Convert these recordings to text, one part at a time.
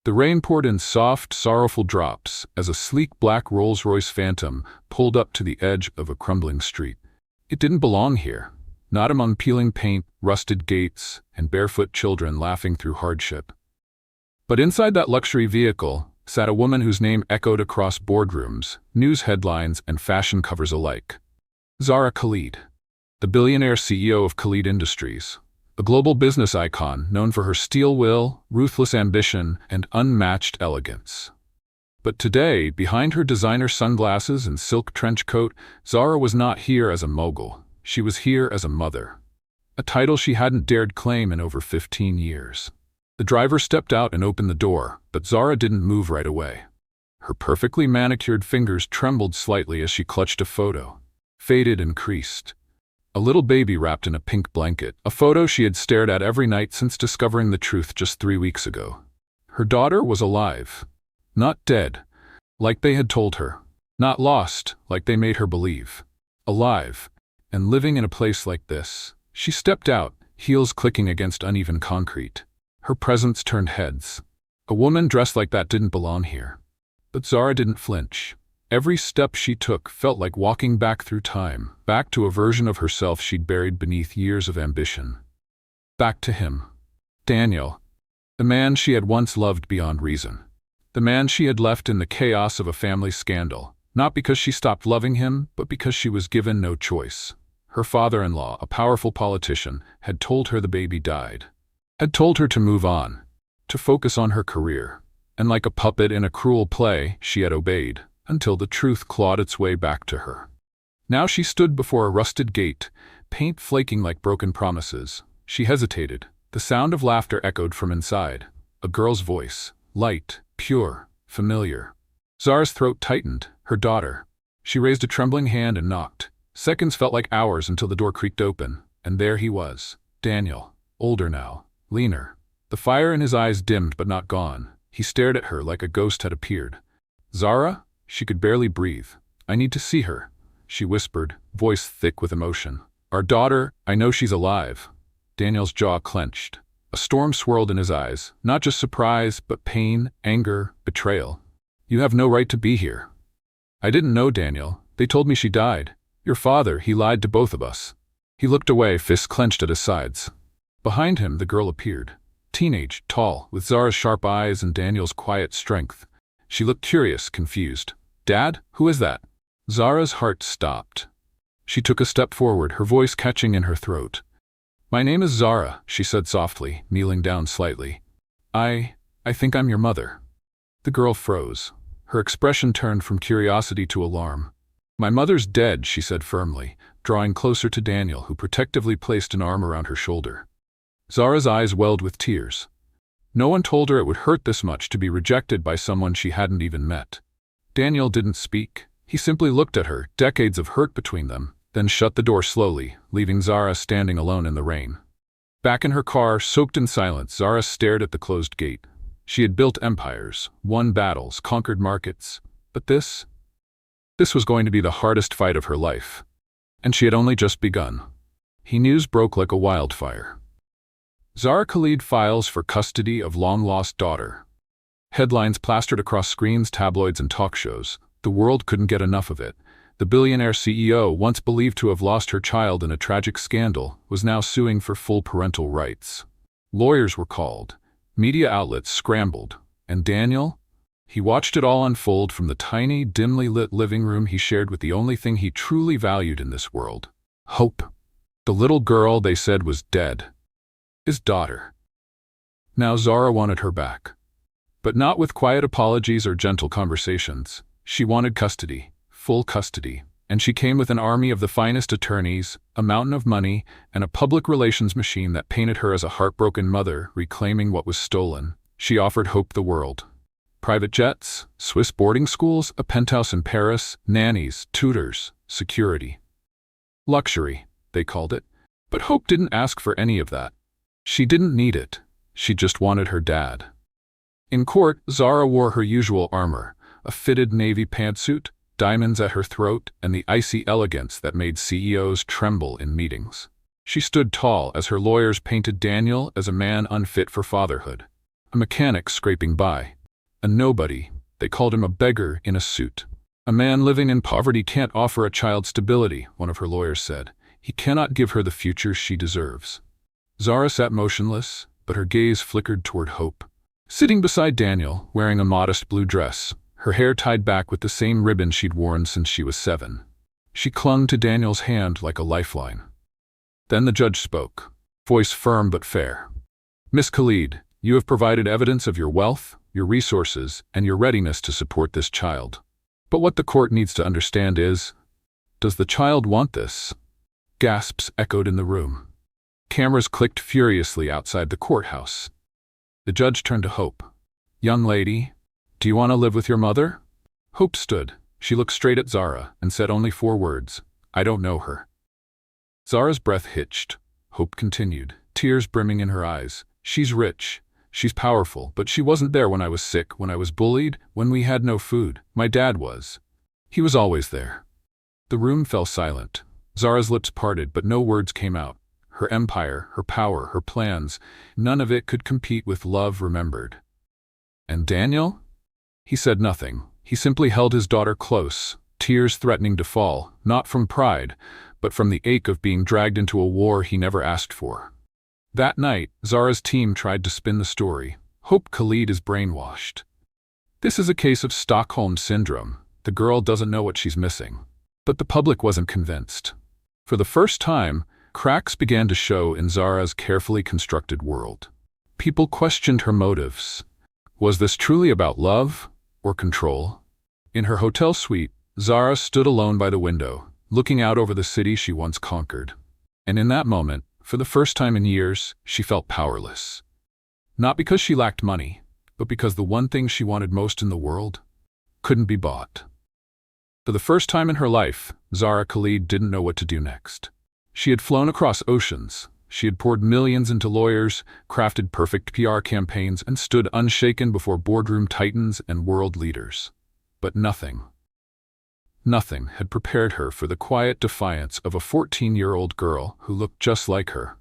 The rain poured in soft, sorrowful drops as a sleek black Rolls-Royce Phantom pulled up to the edge of a crumbling street. It didn't belong here, not among peeling paint, rusted gates, and barefoot children laughing through hardship. But inside that luxury vehicle sat a woman whose name echoed across boardrooms, news headlines, and fashion covers alike. Zara Khalid, the billionaire CEO of Khalid Industries, a global business icon known for her steel will, ruthless ambition, and unmatched elegance. But today, behind her designer sunglasses and silk trench coat, Zara was not here as a mogul. She was here as a mother, a title she hadn't dared claim in over 15 years. The driver stepped out and opened the door, but Zara didn't move right away. Her perfectly manicured fingers trembled slightly as she clutched a photo, faded and creased. A little baby wrapped in a pink blanket, a photo she had stared at every night since discovering the truth just 3 weeks ago. Her daughter was alive, not dead, like they had told her, not lost, like they made her believe. Alive, and living in a place like this. She stepped out, heels clicking against uneven concrete. Her presence turned heads. A woman dressed like that didn't belong here. But Zara didn't flinch. Every step she took felt like walking back through time, back to a version of herself she'd buried beneath years of ambition. Back to him. Daniel, the man she had once loved beyond reason. The man she had left in the chaos of a family scandal, not because she stopped loving him, but because she was given no choice. Her father-in-law, a powerful politician, had told her the baby died. Had told her to move on, to focus on her career. And like a puppet in a cruel play, she had obeyed, until the truth clawed its way back to her. Now she stood before a rusted gate, paint flaking like broken promises. She hesitated. The sound of laughter echoed from inside. A girl's voice, light, pure, familiar. Zara's throat tightened. Her daughter. She raised a trembling hand and knocked. Seconds felt like hours until the door creaked open, and there he was. Daniel, older now, leaner. The fire in his eyes dimmed but not gone. He stared at her like a ghost had appeared. Zara? She could barely breathe. I need to see her, she whispered, voice thick with emotion. Our daughter, I know she's alive. Daniel's jaw clenched. A storm swirled in his eyes, not just surprise, but pain, anger, betrayal. You have no right to be here. I didn't know, Daniel. They told me she died. Your father, he lied to both of us. He looked away, fists clenched at his sides. Behind him, the girl appeared. Teenage, tall, with Zara's sharp eyes and Daniel's quiet strength. She looked curious, confused. Dad, who is that? Zara's heart stopped. She took a step forward, her voice catching in her throat. My name is Zara, she said softly, kneeling down slightly. I think I'm your mother. The girl froze. Her expression turned from curiosity to alarm. My mother's dead, she said firmly, drawing closer to Daniel, who protectively placed an arm around her shoulder. Zara's eyes welled with tears. No one told her it would hurt this much to be rejected by someone she hadn't even met. Daniel didn't speak. He simply looked at her, decades of hurt between them, then shut the door slowly, leaving Zara standing alone in the rain. Back in her car, soaked in silence, Zara stared at the closed gate. She had built empires, won battles, conquered markets. But this was going to be the hardest fight of her life. And she had only just begun. News broke like a wildfire. Zara Khalid files for custody of long-lost daughter. Headlines plastered across screens, tabloids, and talk shows. The world couldn't get enough of it. The billionaire CEO, once believed to have lost her child in a tragic scandal, was now suing for full parental rights. Lawyers were called. Media outlets scrambled. And Daniel? He watched it all unfold from the tiny, dimly lit living room he shared with the only thing he truly valued in this world. Hope. The little girl they said was dead. His daughter. Now Zara wanted her back. But not with quiet apologies or gentle conversations. She wanted custody, full custody, and she came with an army of the finest attorneys, a mountain of money, and a public relations machine that painted her as a heartbroken mother reclaiming what was stolen. She offered Hope the world. Private jets, Swiss boarding schools, a penthouse in Paris, nannies, tutors, security. Luxury, they called it. But Hope didn't ask for any of that. She didn't need it. She just wanted her dad. In court, Zara wore her usual armor, a fitted navy pantsuit, diamonds at her throat, and the icy elegance that made CEOs tremble in meetings. She stood tall as her lawyers painted Daniel as a man unfit for fatherhood. A mechanic scraping by. A nobody. They called him a beggar in a suit. A man living in poverty can't offer a child stability, one of her lawyers said. He cannot give her the future she deserves. Zara sat motionless, but her gaze flickered toward Hope. Sitting beside Daniel, wearing a modest blue dress, her hair tied back with the same ribbon she'd worn since she was 7. She clung to Daniel's hand like a lifeline. Then the judge spoke, voice firm but fair. Miss Khalid, you have provided evidence of your wealth, your resources, and your readiness to support this child. But what the court needs to understand is, does the child want this? Gasps echoed in the room. Cameras clicked furiously outside the courthouse. The judge turned to Hope. Young lady, do you want to live with your mother? Hope stood. She looked straight at Zara and said only 4 words. I don't know her. Zara's breath hitched. Hope continued, tears brimming in her eyes. She's rich. She's powerful, but she wasn't there when I was sick, when I was bullied, when we had no food. My dad was. He was always there. The room fell silent. Zara's lips parted, but no words came out. Her empire, her power, her plans, none of it could compete with love remembered. And Daniel? He said nothing. He simply held his daughter close, tears threatening to fall, not from pride, but from the ache of being dragged into a war he never asked for. That night, Zara's team tried to spin the story. Hope Khalid is brainwashed. This is a case of Stockholm Syndrome. The girl doesn't know what she's missing. But the public wasn't convinced. For the first time, cracks began to show in Zara's carefully constructed world. People questioned her motives. Was this truly about love or control? In her hotel suite, Zara stood alone by the window, looking out over the city she once conquered. And in that moment, for the first time in years, she felt powerless. Not because she lacked money, but because the one thing she wanted most in the world couldn't be bought. For the first time in her life, Zara Khalid didn't know what to do next. She had flown across oceans. She had poured millions into lawyers, crafted perfect PR campaigns, and stood unshaken before boardroom titans and world leaders. But nothing had prepared her for the quiet defiance of a 14-year-old girl who looked just like her,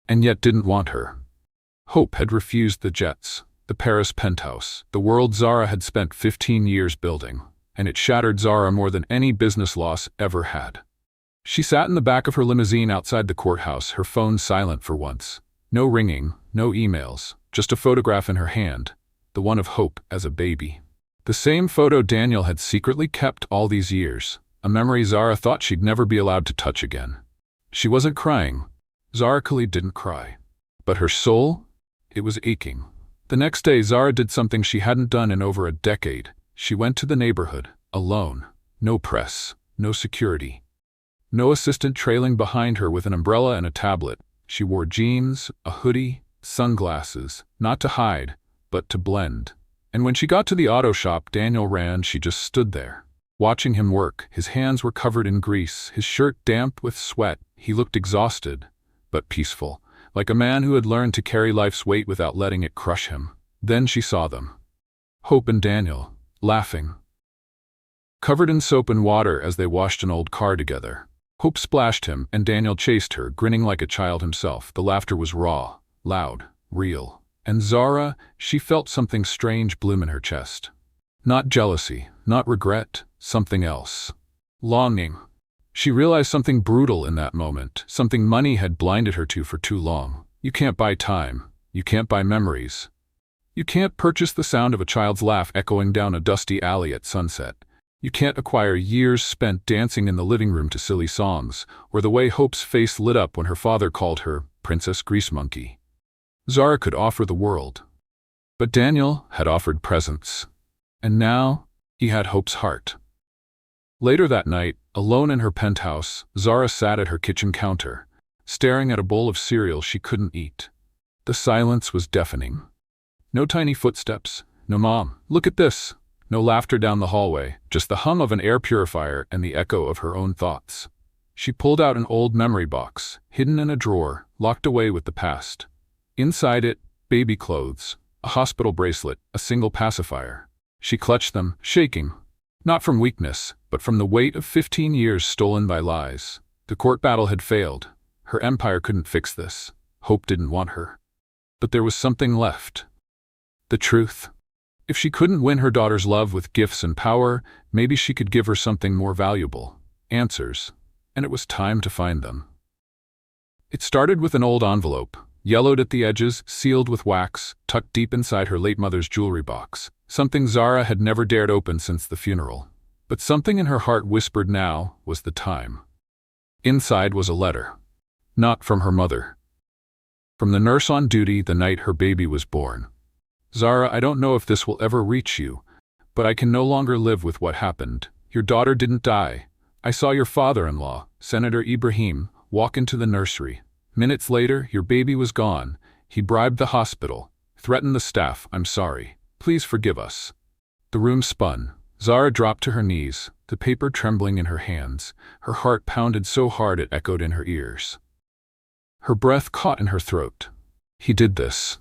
and yet didn't want her. Hope had refused the jets, the Paris penthouse, the world Zara had spent 15 years building, and it shattered Zara more than any business loss ever had. She sat in the back of her limousine outside the courthouse, her phone silent for once. No ringing, no emails, just a photograph in her hand, the one of Hope as a baby. The same photo Daniel had secretly kept all these years, a memory Zara thought she'd never be allowed to touch again. She wasn't crying. Zara Khalid didn't cry. But her soul? It was aching. The next day, Zara did something she hadn't done in over a decade. She went to the neighborhood, alone. No press, no security. No assistant trailing behind her with an umbrella and a tablet. She wore jeans, a hoodie, sunglasses, not to hide, but to blend. And when she got to the auto shop Daniel ran, she just stood there, watching him work. His hands were covered in grease, his shirt damp with sweat. He looked exhausted, but peaceful, like a man who had learned to carry life's weight without letting it crush him. Then she saw them. Hope and Daniel, laughing. Covered in soap and water as they washed an old car together. Hope splashed him, and Daniel chased her, grinning like a child himself. The laughter was raw, loud, real. And Zara, she felt something strange bloom in her chest. Not jealousy, not regret, something else. Longing. She realized something brutal in that moment, something money had blinded her to for too long. You can't buy time. You can't buy memories. You can't purchase the sound of a child's laugh echoing down a dusty alley at sunset. You can't acquire years spent dancing in the living room to silly songs, or the way Hope's face lit up when her father called her Princess Grease Monkey. Zara could offer the world. But Daniel had offered presents. And now, he had Hope's heart. Later that night, alone in her penthouse, Zara sat at her kitchen counter, staring at a bowl of cereal she couldn't eat. The silence was deafening. No tiny footsteps, no "Mom, look at this." No laughter down the hallway, just the hum of an air purifier and the echo of her own thoughts. She pulled out an old memory box, hidden in a drawer, locked away with the past. Inside it, baby clothes, a hospital bracelet, a single pacifier. She clutched them, shaking. Not from weakness, but from the weight of 15 years stolen by lies. The court battle had failed. Her empire couldn't fix this. Hope didn't want her. But there was something left. The truth. If she couldn't win her daughter's love with gifts and power, maybe she could give her something more valuable. Answers. And it was time to find them. It started with an old envelope, yellowed at the edges, sealed with wax, tucked deep inside her late mother's jewelry box. Something Zara had never dared open since the funeral. But something in her heart whispered now was the time. Inside was a letter. Not from her mother. From the nurse on duty the night her baby was born. Zara, I don't know if this will ever reach you, but I can no longer live with what happened. Your daughter didn't die. I saw your father-in-law, Senator Ibrahim, walk into the nursery. Minutes later, your baby was gone. He bribed the hospital, threatened the staff. I'm sorry. Please forgive us. The room spun. Zara dropped to her knees, the paper trembling in her hands. Her heart pounded so hard it echoed in her ears. Her breath caught in her throat. He did this.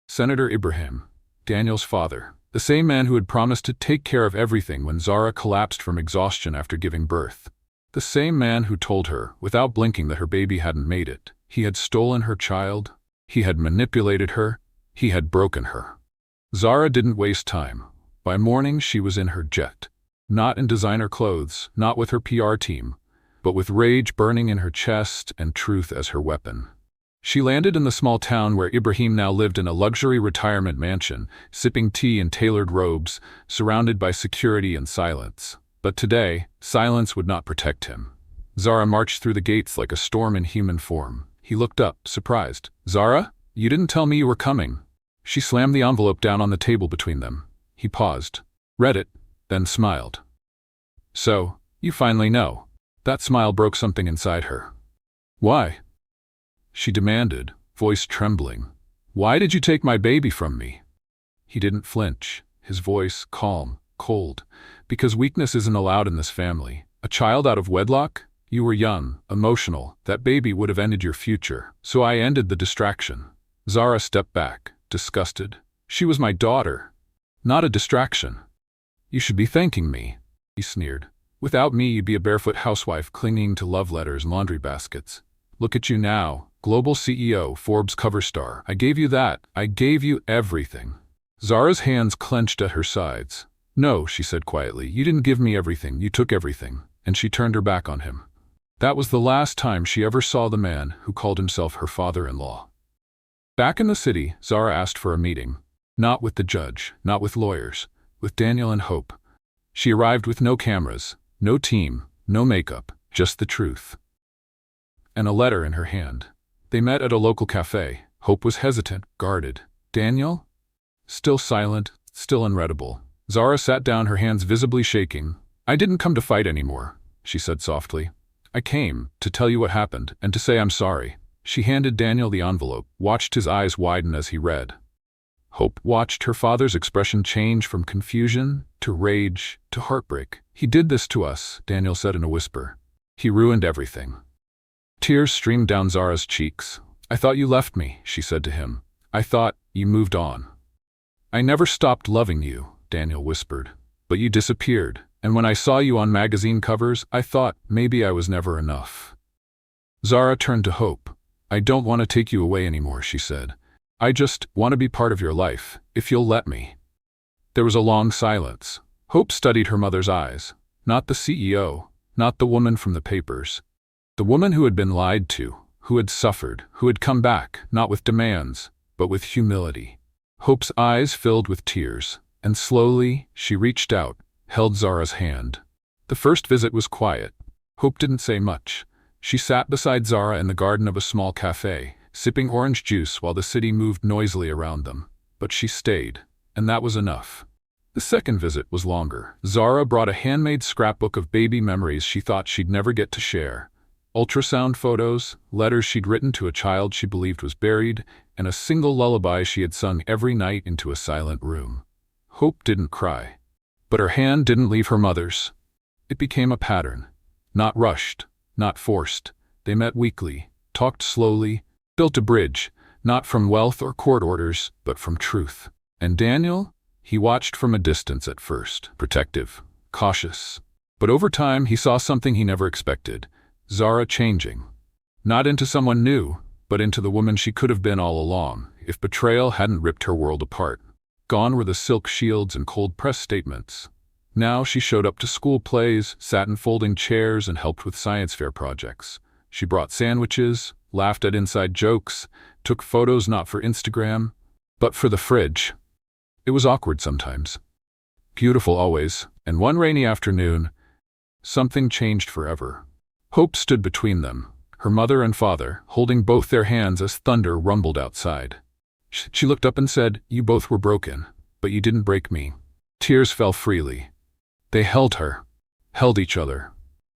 Senator Ibrahim, Daniel's father, the same man who had promised to take care of everything when Zara collapsed from exhaustion after giving birth. The same man who told her, without blinking, that her baby hadn't made it. He had stolen her child. He had manipulated her. He had broken her. Zara didn't waste time. By morning, she was in her jet. Not in designer clothes, not with her PR team, but with rage burning in her chest and truth as her weapon. She landed in the small town where Ibrahim now lived in a luxury retirement mansion, sipping tea in tailored robes, surrounded by security and silence. But today, silence would not protect him. Zara marched through the gates like a storm in human form. He looked up, surprised. Zara? You didn't tell me you were coming. She slammed the envelope down on the table between them. He paused, read it, then smiled. So, you finally know. That smile broke something inside her. Why? She demanded, voice trembling. Why did you take my baby from me? He didn't flinch, his voice calm, cold. Because weakness isn't allowed in this family. A child out of wedlock? You were young, emotional. That baby would have ended your future. So I ended the distraction. Zara stepped back, disgusted. She was my daughter, not a distraction. You should be thanking me, he sneered. Without me, you'd be a barefoot housewife clinging to love letters and laundry baskets. Look at you now. Global CEO, Forbes cover star. I gave you that. I gave you everything. Zara's hands clenched at her sides. No, she said quietly. You didn't give me everything. You took everything. And she turned her back on him. That was the last time she ever saw the man who called himself her father-in-law. Back in the city, Zara asked for a meeting. Not with the judge, not with lawyers, with Daniel and Hope. She arrived with no cameras, no team, no makeup, just the truth. And a letter in her hand. They met at a local cafe. Hope was hesitant, guarded. Daniel? Still silent, still unreadable. Zara sat down, her hands visibly shaking. I didn't come to fight anymore, she said softly. I came to tell you what happened and to say I'm sorry. She handed Daniel the envelope, watched his eyes widen as he read. Hope watched her father's expression change from confusion to rage to heartbreak. He did this to us, Daniel said in a whisper. He ruined everything. Tears streamed down Zara's cheeks. I thought you left me, she said to him. I thought you moved on. I never stopped loving you, Daniel whispered. But you disappeared, and when I saw you on magazine covers, I thought maybe I was never enough. Zara turned to Hope. I don't want to take you away anymore, she said. I just want to be part of your life, if you'll let me. There was a long silence. Hope studied her mother's eyes. Not the CEO, not the woman from the papers. The woman who had been lied to, who had suffered, who had come back, not with demands, but with humility. Hope's eyes filled with tears, and slowly she reached out, held Zara's hand. The first visit was quiet. Hope didn't say much. She sat beside Zara in the garden of a small cafe, sipping orange juice while the city moved noisily around them. But she stayed, and that was enough. The second visit was longer. Zara brought a handmade scrapbook of baby memories she thought she'd never get to share. Ultrasound photos, letters she'd written to a child she believed was buried, and a single lullaby she had sung every night into a silent room. Hope didn't cry. But her hand didn't leave her mother's. It became a pattern. Not rushed, not forced. They met weekly, talked slowly, built a bridge, not from wealth or court orders, but from truth. And Daniel? He watched from a distance at first, protective, cautious. But over time he saw something he never expected. Zara changing. Not into someone new, but into the woman she could have been all along, if betrayal hadn't ripped her world apart. Gone were the silk shields and cold press statements. Now she showed up to school plays, sat in folding chairs, and helped with science fair projects. She brought sandwiches, laughed at inside jokes, took photos not for Instagram, but for the fridge. It was awkward sometimes. Beautiful always, and one rainy afternoon, something changed forever. Hope stood between them, her mother and father, holding both their hands as thunder rumbled outside. She looked up and said, "You both were broken, but you didn't break me." Tears fell freely. They held her, held each other.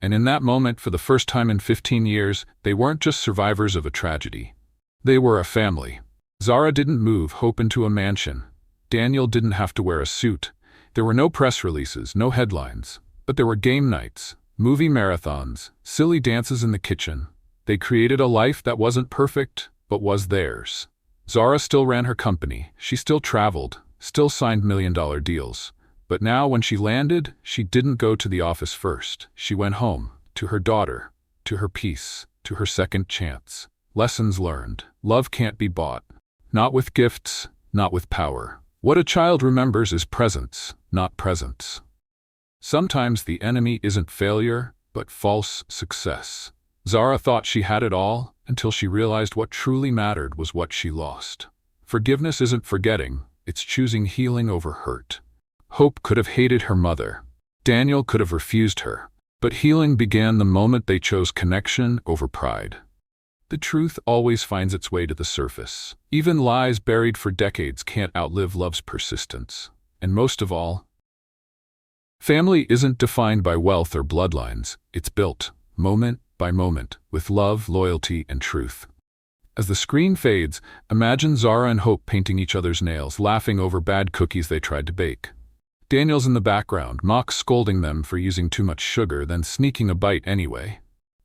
And in that moment, for the first time in 15 years, they weren't just survivors of a tragedy. They were a family. Zara didn't move Hope into a mansion. Daniel didn't have to wear a suit. There were no press releases, no headlines. But there were game nights, movie marathons, silly dances in the kitchen. They created a life that wasn't perfect, but was theirs. Zara still ran her company. She still traveled, still signed million-dollar deals. But now when she landed, she didn't go to the office first. She went home, to her daughter, to her peace, to her second chance. Lessons learned. Love can't be bought. Not with gifts, not with power. What a child remembers is presence, not presents. Sometimes the enemy isn't failure, but false success. Zara thought she had it all until she realized what truly mattered was what she lost. Forgiveness isn't forgetting, it's choosing healing over hurt. Hope could have hated her mother. Daniel could have refused her. But healing began the moment they chose connection over pride. The truth always finds its way to the surface. Even lies buried for decades can't outlive love's persistence. And most of all, family isn't defined by wealth or bloodlines. It's built, moment by moment, with love, loyalty, and truth. As the screen fades, imagine Zara and Hope painting each other's nails, laughing over bad cookies they tried to bake. Daniel's in the background, Mock scolding them for using too much sugar, then sneaking a bite anyway.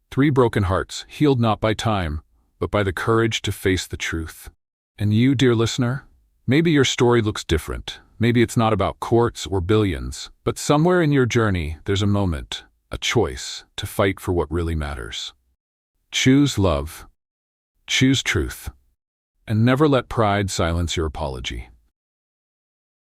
3 broken hearts, healed not by time, but by the courage to face the truth. And you, dear listener, maybe your story looks different. Maybe it's not about courts or billions, but somewhere in your journey, there's a moment, a choice, to fight for what really matters. Choose love. Choose truth. And never let pride silence your apology.